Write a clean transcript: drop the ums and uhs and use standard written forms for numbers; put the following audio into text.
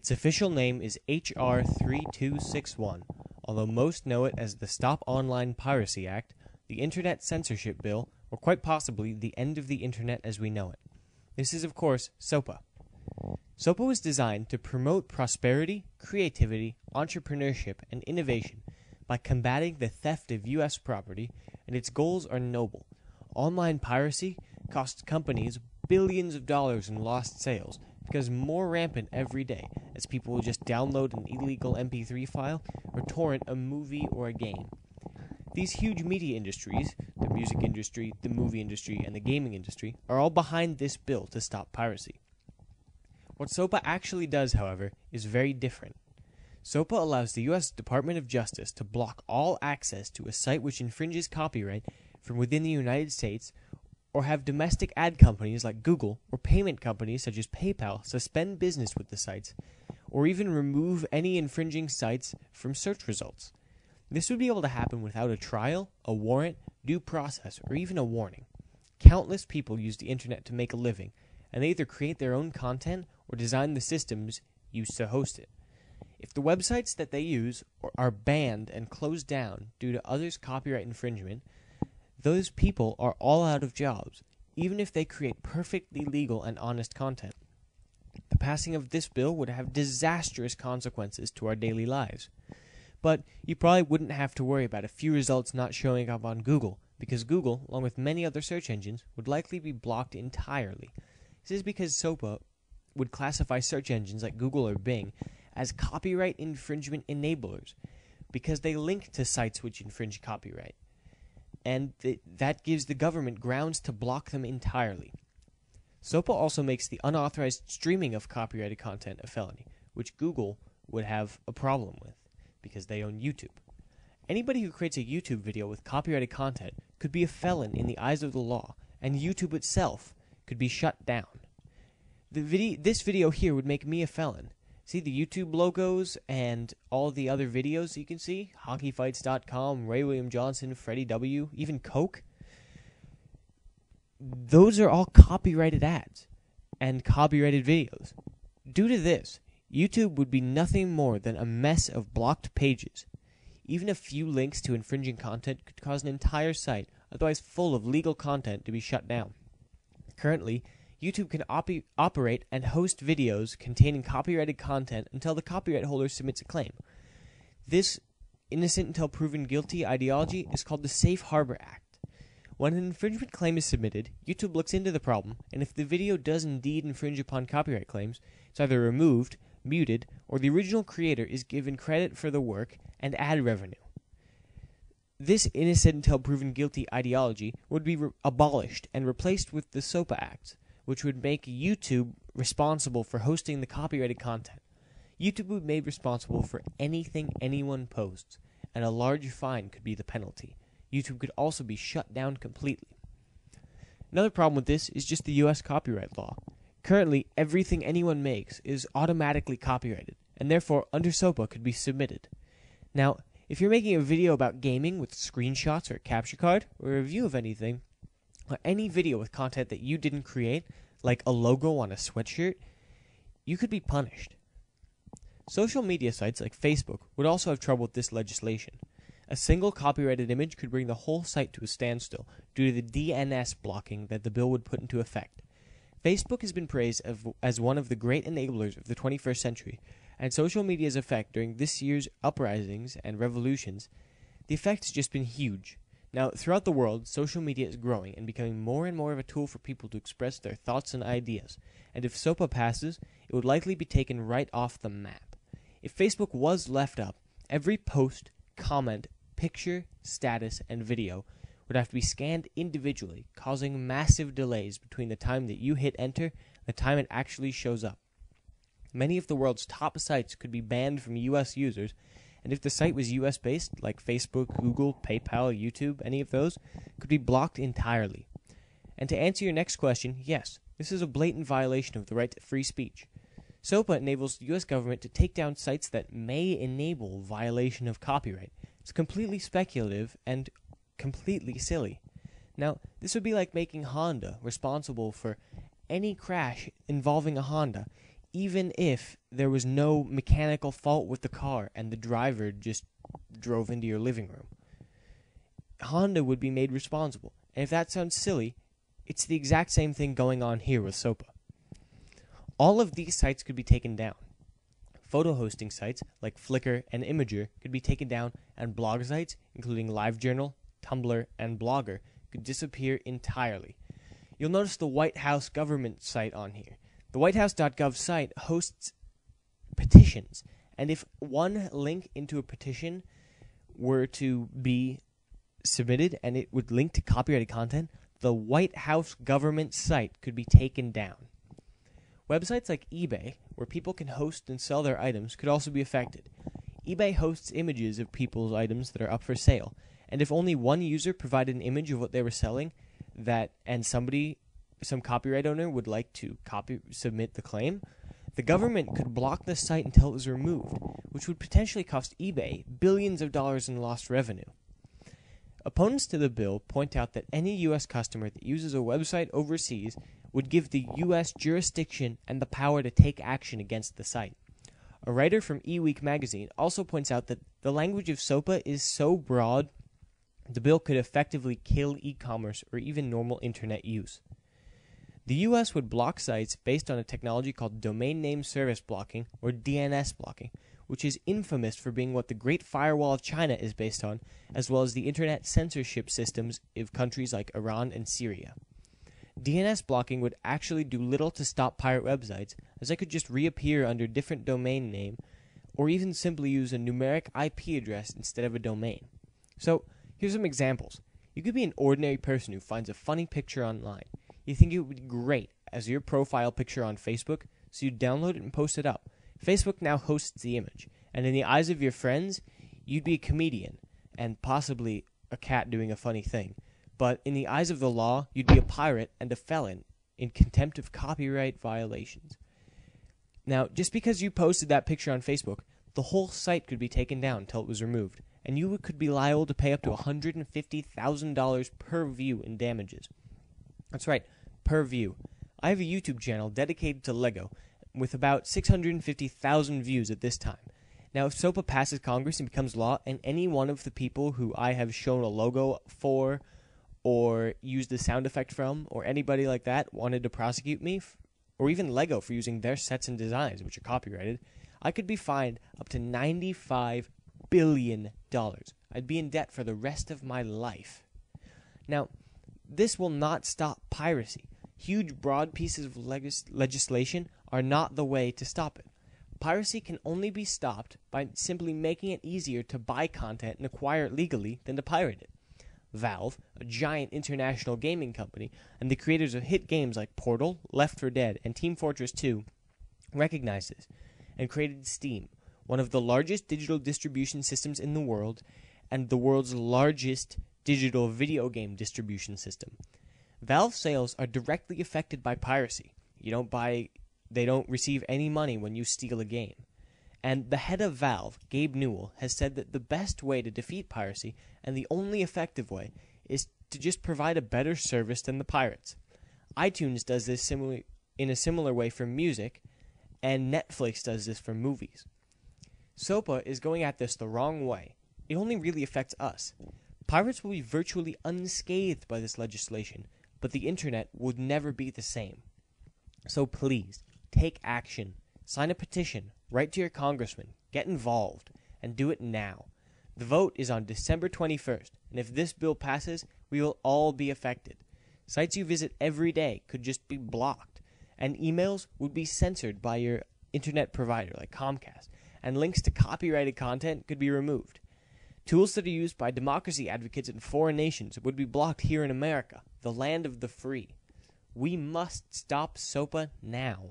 Its official name is H.R. 3261, although most know it as the Stop Online Piracy Act, the Internet Censorship Bill, or quite possibly the end of the Internet as we know it. This is, of course, SOPA. SOPA was designed to promote prosperity, creativity, entrepreneurship, and innovation by combating the theft of U.S. property, and its goals are noble. Online piracy costs companies billions of dollars in lost sales, because more rampant every day, as people will just download an illegal MP3 file or torrent a movie or a game. These huge media industries, the music industry, the movie industry, and the gaming industry, are all behind this bill to stop piracy. What SOPA actually does, however, is very different. SOPA allows the U.S. Department of Justice to block all access to a site which infringes copyright from within the United States, or have domestic ad companies like Google or payment companies such as PayPal suspend business with the sites, or even remove any infringing sites from search results. This would be able to happen without a trial, a warrant, due process, or even a warning. Countless people use the internet to make a living, and they either create their own content or design the systems used to host it. If the websites that they use are banned and closed down due to others' copyright infringement, those people are all out of jobs, even if they create perfectly legal and honest content. The passing of this bill would have disastrous consequences to our daily lives. But you probably wouldn't have to worry about a few results not showing up on Google, because Google, along with many other search engines, would likely be blocked entirely. This is because SOPA would classify search engines like Google or Bing as copyright infringement enablers, because they link to sites which infringe copyright. And that gives the government grounds to block them entirely. SOPA also makes the unauthorized streaming of copyrighted content a felony, which Google would have a problem with, because they own YouTube. Anybody who creates a YouTube video with copyrighted content could be a felon in the eyes of the law, and YouTube itself could be shut down. This video here would make me a felon. See the YouTube logos and all the other videos you can see? Hockeyfights.com, Ray William Johnson, Freddie W., even Coke. Those are all copyrighted ads and copyrighted videos. Due to this, YouTube would be nothing more than a mess of blocked pages. Even a few links to infringing content could cause an entire site, otherwise full of legal content, to be shut down. Currently, YouTube can operate and host videos containing copyrighted content until the copyright holder submits a claim. This innocent until proven guilty ideology is called the Safe Harbor Act. When an infringement claim is submitted, YouTube looks into the problem, and if the video does indeed infringe upon copyright claims, it's either removed, muted, or the original creator is given credit for the work and ad revenue. This innocent until proven guilty ideology would be abolished and replaced with the SOPA Act, which would make YouTube responsible for hosting the copyrighted content. YouTube would be made responsible for anything anyone posts, and a large fine could be the penalty. YouTube could also be shut down completely. Another problem with this is just the U.S. copyright law. Currently, everything anyone makes is automatically copyrighted, and therefore, under SOPA, could be submitted. Now, if you're making a video about gaming with screenshots or a capture card, or a review of anything, or any video with content that you didn't create, like a logo on a sweatshirt, you could be punished. Social media sites like Facebook would also have trouble with this legislation. A single copyrighted image could bring the whole site to a standstill due to the DNS blocking that the bill would put into effect. Facebook has been praised as one of the great enablers of the 21st century, and social media's effect during this year's uprisings and revolutions, the effect has just been huge. Now, throughout the world, social media is growing and becoming more and more of a tool for people to express their thoughts and ideas, and if SOPA passes, it would likely be taken right off the map. If Facebook was left up, every post, comment, picture, status, and video would have to be scanned individually, causing massive delays between the time that you hit enter and the time it actually shows up. Many of the world's top sites could be banned from U.S. users, and if the site was US-based, like Facebook, Google, PayPal, YouTube, any of those, could be blocked entirely. And to answer your next question, yes, this is a blatant violation of the right to free speech. SOPA enables the U.S. government to take down sites that may enable violation of copyright. It's completely speculative and completely silly. Now, this would be like making Honda responsible for any crash involving a Honda, even if there was no mechanical fault with the car and the driver just drove into your living room. Honda would be made responsible. And if that sounds silly, it's the exact same thing going on here with SOPA. All of these sites could be taken down. Photo hosting sites like Flickr and Imgur could be taken down, and blog sites, including LiveJournal, Tumblr, and Blogger, could disappear entirely. You'll notice the White House government site on here. The whitehouse.gov site hosts petitions, and if one link into a petition were to be submitted and it would link to copyrighted content, the White House government site could be taken down. Websites like eBay, where people can host and sell their items, could also be affected. eBay hosts images of people's items that are up for sale, and if only one user provided an image of what they were selling, and some copyright owner would like to submit the claim, the government could block the site until it was removed, which would potentially cost eBay billions of dollars in lost revenue. Opponents to the bill point out that any U.S. customer that uses a website overseas would give the U.S. jurisdiction and the power to take action against the site. A writer from eWeek magazine also points out that the language of SOPA is so broad, the bill could effectively kill e-commerce or even normal internet use. The U.S. would block sites based on a technology called Domain Name Service Blocking, or DNS blocking, which is infamous for being what the Great Firewall of China is based on, as well as the internet censorship systems of countries like Iran and Syria. DNS blocking would actually do little to stop pirate websites, as they could just reappear under different domain name, or even simply use a numeric IP address instead of a domain. So, here's some examples. You could be an ordinary person who finds a funny picture online. You think it would be great as your profile picture on Facebook, so you download it and post it up. Facebook now hosts the image, and in the eyes of your friends, you'd be a comedian, and possibly a cat doing a funny thing. But in the eyes of the law, you'd be a pirate and a felon in contempt of copyright violations. Now, just because you posted that picture on Facebook, the whole site could be taken down until it was removed, and you could be liable to pay up to $150,000 per view in damages. That's right, per view. I have a YouTube channel dedicated to Lego, with about 650,000 views at this time. Now, if SOPA passes Congress and becomes law, and any one of the people who I have shown a logo for, or used the sound effect from, or anybody like that wanted to prosecute me, or even Lego for using their sets and designs, which are copyrighted, I could be fined up to $95 billion. I'd be in debt for the rest of my life. Now, this will not stop piracy. Huge, broad pieces of legislation are not the way to stop it. Piracy can only be stopped by simply making it easier to buy content and acquire it legally than to pirate it. Valve, a giant international gaming company, and the creators of hit games like Portal, Left 4 Dead, and Team Fortress 2, recognized this and created Steam, one of the largest digital distribution systems in the world and the world's largest digital video game distribution system. Valve sales are directly affected by piracy. They don't receive any money when you steal a game. And the head of Valve, Gabe Newell, has said that the best way to defeat piracy, and the only effective way, is to just provide a better service than the pirates. iTunes does this in a similar way for music, and Netflix does this for movies. SOPA is going at this the wrong way. It only really affects us. Pirates will be virtually unscathed by this legislation, but the internet would never be the same. So please, take action. Sign a petition, write to your congressman, get involved, and do it now. The vote is on December 21st, and if this bill passes, we will all be affected. Sites you visit every day could just be blocked, and emails would be censored by your internet provider like Comcast, and links to copyrighted content could be removed. Tools that are used by democracy advocates in foreign nations would be blocked here in America, the land of the free. We must stop SOPA now.